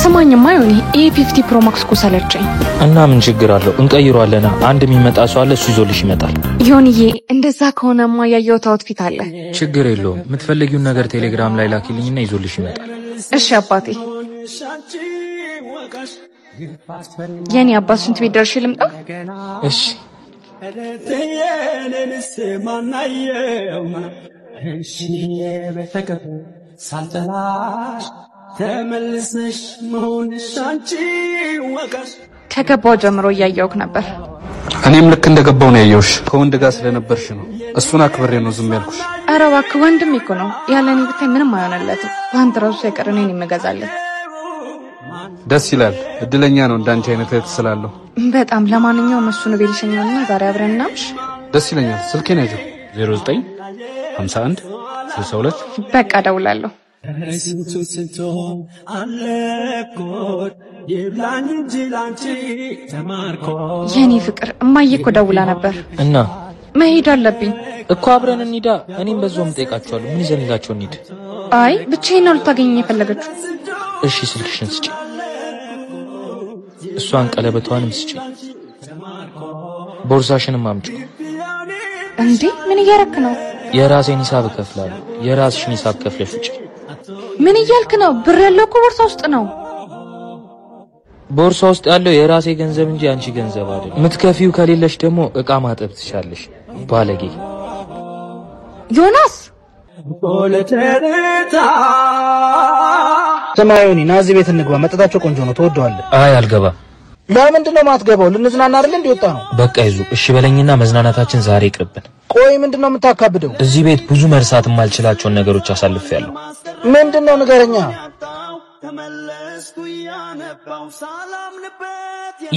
ሰማኝማ ይሁን A50 Pro Max እኮ ሰለቸኝ እና ምን ችግር አለው እንቀይሯለና አንድ የሚመጣ ሰው አለ እሱ ይዞልሽ ይመጣል ይሁንዬ እንደዛ ከሆነማ ያየሁት አውትፊት አለ ችግር የለውም የምትፈልጊውን ነገር ቴሌግራም ላይ ላኪልኝና ይዞልሽ ይመጣል እሺ አባቴ የኔ አባት ስንት ቤት ደርሼ ልምጣ እሺ ሳልጠላሽ ተመልሰሽ መሆንሽ አንቺ ወቀሽ ከገባው ጀምሮ ያያውክ ነበር እኔም ልክ እንደገባው ነው ያየውሽ ከወንድ ጋር ስለነበርሽ ነው እሱን አክብሬ ነው ዝም ያልኩሽ ኧረ እባክህ ወንድም እኮ ነው ያለኔ ብታይ ምንም አይሆንለትም ባንተ ራሱ ሳይቀርነኝ ይመገዛለት ደስ ይላል እድለኛ ነው እንዳንቺ አይነት ተስላለው በጣም ለማንኛውም እሱ ነው ቤልሽኛውና ዛሬ አብረን እናምሽ ደስ ይለኛል ስልኬን ያዡ 09 51 62 በቃ ደውላለሁ ስንቱ አለኮት ይብላኝ እንጂ ላንቺ ተማርኮ የኔ ፍቅር እማዬ እኮ ደውላ ነበር እና መሄድ አለብኝ እኮ አብረን እንሂዳ እኔም በዛውም ጠይቃቸዋለሁ ምን ይዘንላቸው እንሂድ አይ ብቻዬን ነው ልታገኘኝ የፈለገችው እሺ ስልክሽን ስጪ እሷን ቀለበቷንም ስጪ ቦርሳሽንም አምጪ እንዴ ምን እያረክ ነው የራሴን ሂሳብ ከፍላለሁ የራስሽን ሂሳብ ከፍለሽ ውጪ ምን እያልክ ነው ብር ያለው እኮ ቦርሳ ውስጥ ነው ቦርሳ ውስጥ ያለው የራሴ ገንዘብ እንጂ አንቺ ገንዘብ አይደለም ምትከፊው ከሌለሽ ደግሞ እቃ ማጠብ ትቻለሽ ባለጌ ዮናስ ፖለቴታ ሰማዩኒ ናዚ ቤት እንግባ መጠጣቸው ቆንጆ ነው ተወደዋለህ አይ አልገባ ለምንድነው ማትገባው ልንዝናና አይደል እንዴ ወጣ ነው በቃ ይዙ እሺ በለኝና መዝናናታችን ዛሬ ይቅርብን ቆይ ምንድነው የምታካብደው እዚህ ቤት ብዙ መርሳት የማልችላቸው ነገሮች አሳልፌያለሁ ምንድነው ንገረኛ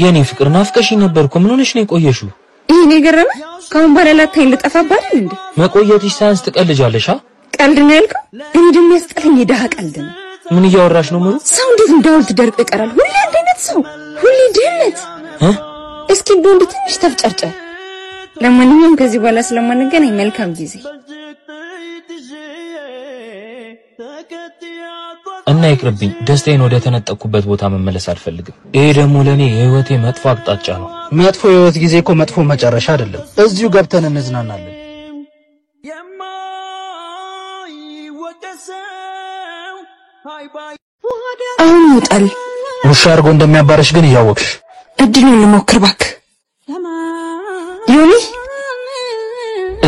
የኔ ፍቅር ናፍቀሽኝ ነበርኩ ምን ሆነሽ ነው የቆየሽው ይሄ ነገርና ካሁን በኋላ ላታይን ልጠፋባል እንዴ መቆየትሽ ሳይንስ ትቀልጃለሽ ቀልድ ነው ያልከው እኔ ደግሞ ያስጠላኝ የደሃ ቀልድ ነው ምን እያወራሽ ነው ሙሉ ሰው እንዴት እንዳውልት ደርቅ ይቀራል ሁሌ አንድ አይነት ሰው ሁሌ ድህነት እስኪ እንደው ትንሽ ተፍጨርጨር ለማንኛውም ከዚህ በኋላ ስለማንገናኝ መልካም ጊዜ እና ይቅርብኝ ደስታዬን ወደ ተነጠቁበት ቦታ መመለስ አልፈልግም ይሄ ደግሞ ለኔ የህይወቴ መጥፎ አቅጣጫ ነው መጥፎ የህይወት ጊዜ እኮ መጥፎ መጨረሻ አይደለም እዚሁ ገብተን እንዝናናለን አሁን ይጣል ውሻ አርጎ እንደሚያባረሽ ግን ያወቅሽ እድሉን ልሞክር ባክ ዮኒ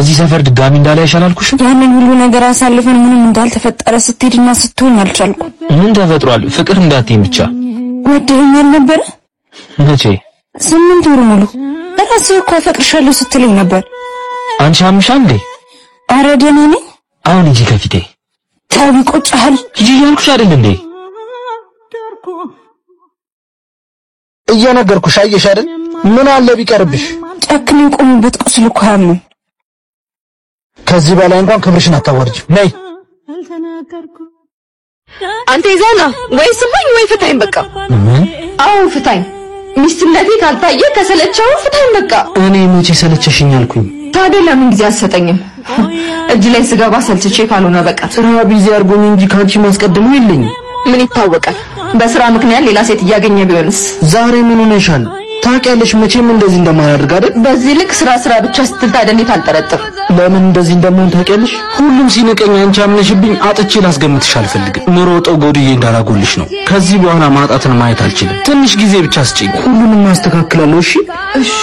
እዚህ ሰፈር ድጋሚ እንዳላይ ይሻላልኩሽ ያንን ሁሉ ነገር አሳልፈን ምንም እንዳልተፈጠረ ስትሄድና ስትሆን አልቻልኩ ምን ተፈጥሯል ፍቅር እንዳትይም ብቻ ወደኛል ነበር መቼ 8 ወር ሙሉ ራስህ እኮ አፈቅርሻለሁ ስትለኝ ነበር አንቺ አምሻ እንዴ አረ ደህና ነኝ አሁን እንጂ ከፊቴ ታው ይቆጫል ሂጂ ያልኩሽ አይደል እንዴ እየነገርኩሽ አየሽ አይደል ምን አለ ቢቀርብሽ ጨክነኝ ቆምበት ቁስል እኮ ያመኝ ከዚህ በላይ እንኳን ክብርሽን አታወርጂ ነይ አንተ ይዛና ወይ ስማኝ ወይ ፍታኝ በቃ አሁን ፍታኝ ሚስትነቴ ካልታየ ከሰለቸው ፍታኝ በቃ እኔ መቼ ሰለቸሽኝ አልኩኝ ታዲያ ለምን ጊዜ አሰጠኝም እጅ ላይ ስገባ ሰልችቼ ካልሆነ በቃ ስራ ቢዚ አርጎኝ እንጂ ካንቺ ማስቀደሙ የለኝ ምን ይታወቃል በስራ ምክንያት ሌላ ሴት ያገኘ ቢሆንስ ዛሬ ምን ሆነሻል ታውቂያለሽ መቼም እንደዚህ እንደማያደርግ አይደል በዚህ ልክ ስራ ብቻ ስትል ታደኔ ታልጠረጥር ለምን እንደዚህ እንደማን ታውቂያለሽ ሁሉም ሲነቀኝ አንቺ አምነሽብኝ አጥቼ ላስገምትሽ አልፈልግም ምሮጠው ጎድዬ እንዳላጎልሽ ነው ከዚህ በኋላ ማጣትን ማየት አልችልም ትንሽ ጊዜ ብቻ ስጪኝ ሁሉንም ማስተካከላለሁ እሺ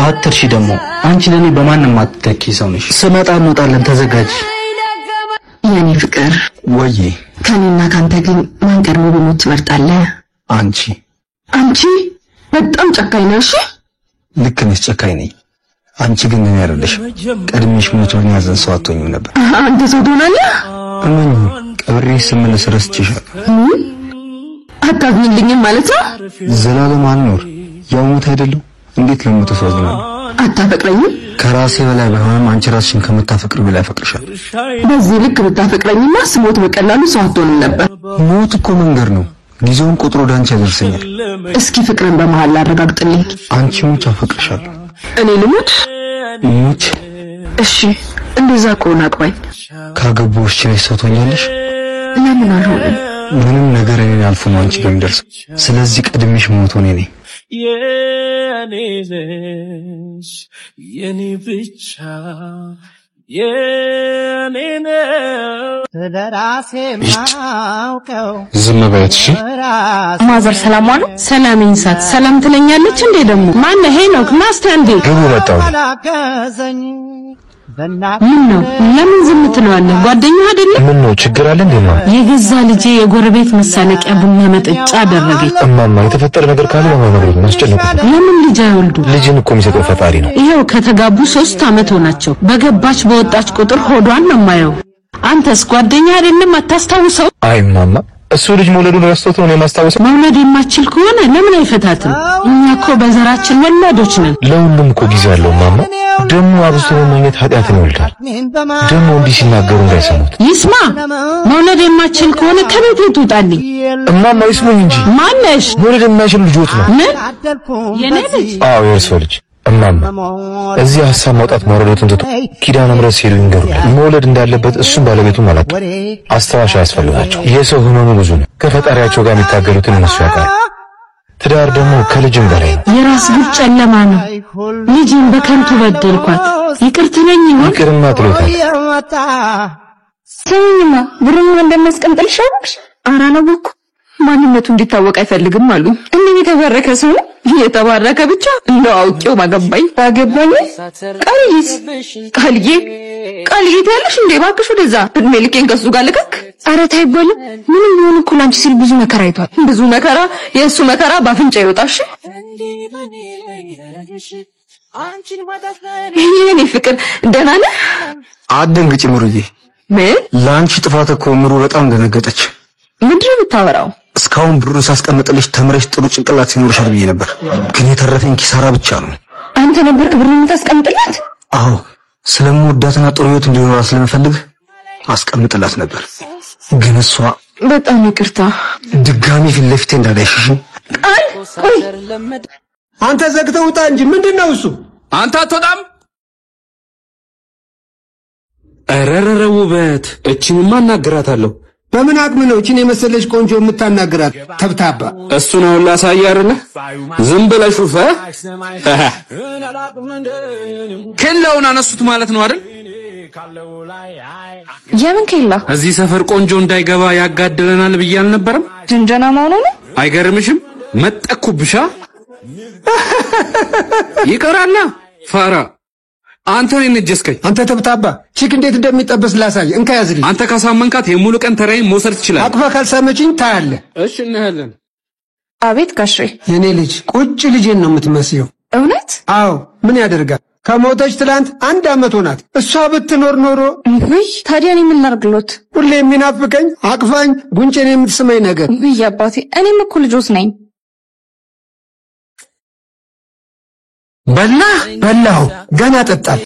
አትርሺ ደግሞ አንቺ ለኔ በማንንም አትተኪ ሰው ነሽ ስመጣ እንወጣለን ተዘጋጂ የኔ ፍቅር ወዬ ከኔና ካንተ ግን ማን ቀድሞ ቢሞት ትመርጣለህ አንቺ በጣም ጨካኝ ነሽ ልክ ነሽ ጨካኝ ነኝ አንቺ ግን ምን ያረለሽ ቀድሜሽ ሞቶኝ ያዘን ሰው አትሆኝም ነበር አንተ ሰው ዶናለህ እመኝ ቀብሬሽ ስመለስ ረስቼሻለሁ አታዝኝልኝም ማለት ነው ዘላለም አልኖር ያው ሞት አይደለም እንዴት ለሞት ተሳዝናለሁ አታፈቅረኝም ከራሴ በላይ ባይሆንም አንቺ ራስሽን ከምታፈቅር በላይ አፈቅርሻለሁ በዚህ ልክ ብታፈቅረኝማ ስሞት በቀላሉ ሰው አትሆንም ነበር ሞት እኮ መንገር ነው ጊዜውን ቆጥሮ ዳንቻ ያደርሰኛል እስኪ ፍቅርን በመሃል አረጋግጥልኝ አንቺ ሞት አፈቅርሻለሁ እኔ ልሞት ሞት እሺ እንደዛ ከሆነ አቅባኝ ካገባሁሽ ችለሽ ሰውቶኛለሽ ለምን አልሆነም ምንም ነገር እኔን አልፎ ነው አንቺ ጋር የሚደርሰው። ስለዚህ ቀድሜሽ ሞት ሆኔ ነኝ። የኔ ብቻ የኔ ለራሴ ማውቀው ዝም በያት እሺ። ማዘር ሰላም አሉ። ሰላም ይንሳት። ሰላም ትለኛለች እንዴ ደግሞ ማን ሄኖክ ናስታ እንዴ ግቡ መጣው። ምን ነው ለምን ዝም ትለዋለህ? ጓደኛህ አይደለም? ምን ነው ችግር አለ እንዴ? የገዛ ልጄ የጎረቤት መሳለቂያ ቡና መጠጫ አደረገች። እማማ የተፈጠረ ነገር ካለ ለማነግሮት ነው አስጨነቁት። ለምን ልጅ አይወልዱ? ልጅን እኮ የሚሰጠው ፈጣሪ ነው። ይሄው ከተጋቡ 3 አመት ሆናቸው። በገባች በወጣች ቁጥር ሆዷን ነው የማየው። አንተስ ጓደኛህ አይደለም አታስታውሰው? አይ እማማ እሱ ልጅ መውለዱን ረስቶት ነው የማስታወሰው። መውለድ የማትችል ከሆነ ለምን አይፈታትም? እኛ እኮ በዘራችን ወላዶች ነን። ለሁሉም እኮ ጊዜ አለው ማማ። ደሞ አብዝቶ መመኘት ኃጢአትን ይወልዳል። ደሞ እንዲህ ሲናገሩ እንዳይሰሙት። ይስማ መውለድ የማትችል ከሆነ ከቤት ትውጣልኝ። እማማ ይስሙኝ እንጂ ማነሽ? መውለድ የማይችል ልጅዎት ነው። ምን የኔ ልጅ? አዎ የእርሶ ልጅ። እማማ እዚህ ሐሳብ ማውጣት ማውረዶትን ትቶ ኪዳነ ምሕረት ሲሉ ይንገሩ። መውለድ እንዳለበት እሱም ባለቤቱም አላውቅ። አስተዋሽ ያስፈልጋቸው። የሰው ህመሙ ብዙ ነው። ከፈጣሪያቸው ጋር የሚታገሉትን እነሱ ያውቃሉ። ትዳር ደግሞ ከልጅም በላይ ነው። የራስ ግብ ጨለማ ነው። ልጅን በከንቱ በደልኳት። ይቅር ትለኝ ይሆን? ይቅርማ ትሎታል። ሰውኝማ ብሩን እንደማስቀምጥልሽ አውቅሽ? ኧረ አላወኩም። ማንነቱ እንዲታወቅ አይፈልግም አሉ። እኔ የተባረከ ሰው ነው። የተባረከ ብቻ እንደው አውቄው ማገባኝ ባገባኝ። ቃልዬ ታያለሽ እንዴ? እባክሽ ወደዛ እድሜ ልኬን ከሱ ጋር ልቀቅ። ኧረ ተይ አይባልም። ምንም ቢሆን እኮ ላንቺ ሲል ብዙ መከራ አይቷል። ብዙ መከራ፣ የእሱ መከራ ባፍንጫ ይወጣሽ። የኔ ፍቅር ደህና ነህ? አትደንግጪ ምሩዬ። ምን ለአንቺ ጥፋት እኮ ምሩ በጣም ደነገጠች። ምንድነው የምታወራው? እስካሁን ብሩን ሳስቀምጥልሽ ተምረሽ ጥሩ ጭንቅላት ሲኖርሻል ብዬ ነበር፣ ግን የተረፈኝ ኪሳራ ብቻ ነው። አንተ ነበርክ ብሩን የምታስቀምጥላት? አዎ ስለምወዳትና ጥሩ ህይወት እንዲኖራት ስለምፈልግ አስቀምጥላት ነበር፣ ግን እሷ በጣም ይቅርታ ድጋሚ ፊት ለፊቴ እንዳላይሽሽ። ቃል ቆይ አንተ ዘግተህ ውጣ እንጂ ምንድነው እሱ? አንተ አትወጣም? ኧረ ውበት እቺንማ እናግራታለሁ። በምን አቅም ነው እቺን የመሰለች ቆንጆ የምታናግራት? ተብታባ እሱን አሁን ላሳይ አይደለ? ዝም ብለሽ ሹፈ ከላውን አነሱት ማለት ነው አይደል? የምን ከላ? እዚህ ሰፈር ቆንጆ እንዳይገባ ያጋድለናል ብዬ አልነበረም? ጅንጀና መሆኑ ነው። አይገርምሽም? መጠኩብሻ ይቀራላ ፋራ አንተ ነህ እንጀስከኝ። አንተ ተብታባ ቺክ እንዴት እንደሚጠበስ ላሳይ። እንካ ያዝልኝ። አንተ ካሳመንካት የሙሉ ቀን ተራይ መውሰድ ትችላለህ። አቅፋ ካልሳመችኝ ታያለህ። እሺ እናያለን። አቤት ጋሼ። የኔ ልጅ ቁጭ ልጄን ነው የምትመስየው። እውነት? አዎ ምን ያደርጋል፣ ከሞተች ትላንት 1 አመት ሆናት። እሷ ብትኖር ኖሮ ወይ ታዲያ እኔ ምን ላድርግሎት? ሁሌ የሚናፍቀኝ አቅፋኝ ጉንጬን የምትስመኝ ነገር። ወይ አባቴ እኔም እኮ ልጆስ ነኝ። በላሁ ገና ጠጣል።